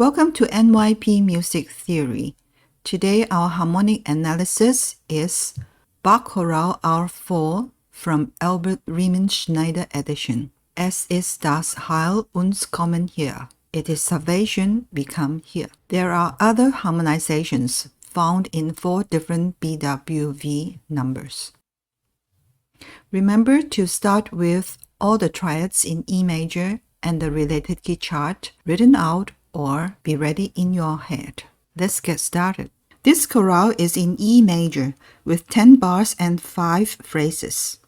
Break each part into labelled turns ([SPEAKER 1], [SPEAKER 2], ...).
[SPEAKER 1] Welcome to NYP Music Theory. Today our harmonic analysis is Bach Chorale R.4 from Albert Riemenschneider edition. Es ist das Heil und kommen hier. It is salvation, we come here. There are other harmonizations found in 4 different BWV numbers. Remember to start with all the triads in E major and the related key chart written out or be ready in your head. Let's get started. This chorale is in E major with 10 bars and 5 phrases.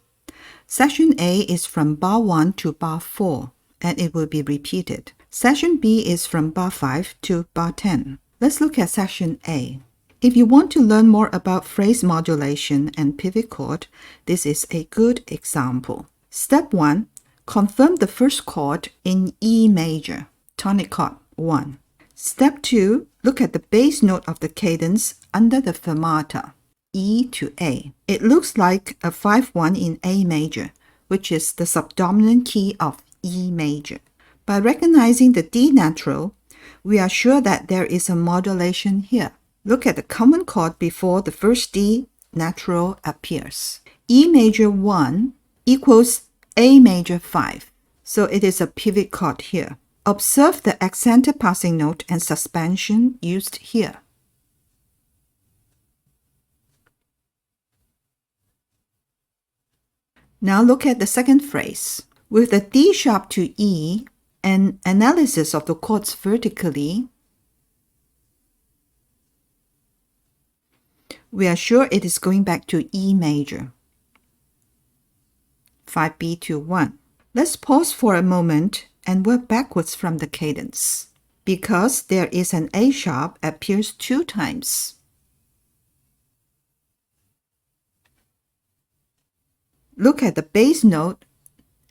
[SPEAKER 1] Section A is from bar 1 to bar 4 and it will be repeated. Section B is from bar 5 to bar 10. Let's look at section A. If you want to learn more about phrase modulation and pivot chord, this is a good example. Step 1. Confirm the first chord in E major, tonic chord 1. Step 2. Look at the bass note of the cadence under the fermata, E to A. It looks like a 5-1 in A major, which is the subdominant key of E major. By recognizing the D natural, we are sure that there is a modulation here. Look at the common chord before the first D natural appears. E major 1 equals A major 5, so it is a pivot chord here. Observe the accented passing note and suspension used here. Now look at the second phrase. With the D sharp to E, an analysis of the chords vertically, we are sure it is going back to E major. 5B to 1. Let's pause for a moment and work backwards from the cadence. Because there is an A sharp appears 2 times. Look at the bass note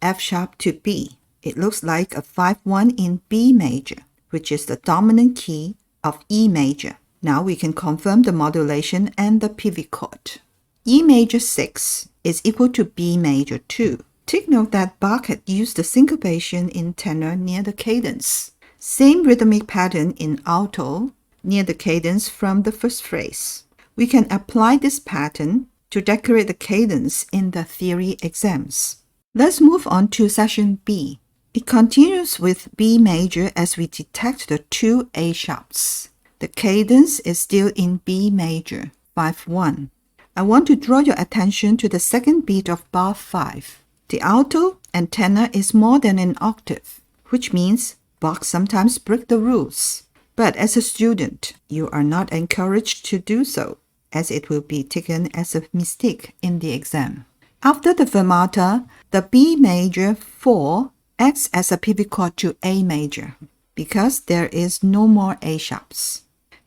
[SPEAKER 1] F sharp to B. It looks like a 5-1 in B major, which is the dominant key of E major. Now we can confirm the modulation and the pivot chord. E major 6 is equal to B major 2. Take note that Bach had used the syncopation in tenor near the cadence. Same rhythmic pattern in alto near the cadence from the first phrase. We can apply this pattern to decorate the cadence in the theory exams. Let's move on to section B. It continues with B major as we detect the 2 A sharps. The cadence is still in B major, 5-1. I want to draw your attention to the second beat of bar 5. The alto and tenor is more than an octave, which means Bach sometimes breaks the rules. But as a student, you are not encouraged to do so, as it will be taken as a mistake in the exam. After the fermata, the B major 4 acts as a pivot chord to A major, because there is no more A sharps.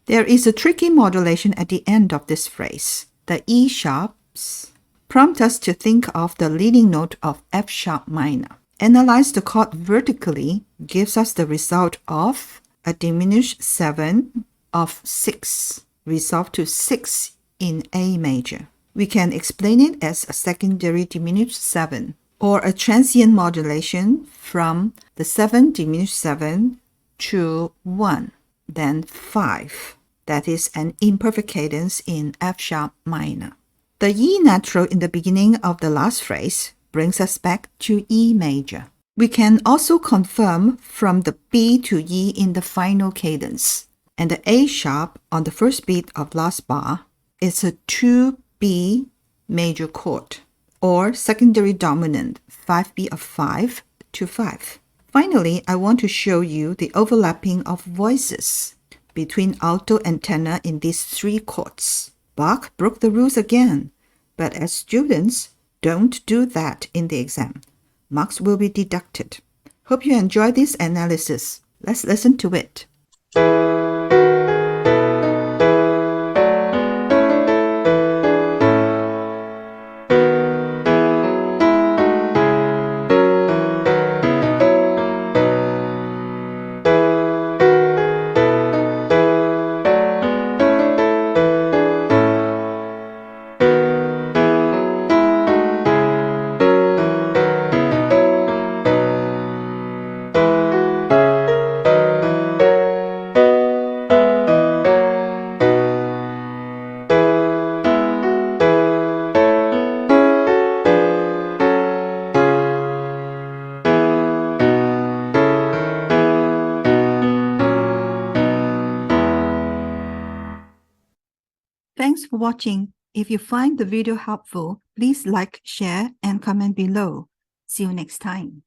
[SPEAKER 1] There is a tricky modulation at the end of this phrase. The E sharps prompt us to think of the leading note of F sharp minor. Analyze the chord vertically gives us the result of a diminished 7 of 6, resolved to 6 in A major. We can explain it as a secondary diminished 7, or a transient modulation from the 7 diminished 7 to 1, then 5. That is an imperfect cadence in F sharp minor. The E natural in the beginning of the last phrase brings us back to E major. We can also confirm from the B to E in the final cadence, and the A sharp on the first beat of last bar is a 2B major chord, or secondary dominant 5B of 5 to 5. Finally, I want to show you the overlapping of voices between alto and tenor in these 3 chords. Bach broke the rules again, but as students, don't do that in the exam. Marks will be deducted. Hope you enjoy this analysis. Let's listen to it. Thanks for watching. If you find the video helpful, please like, share, and comment below. See you next time.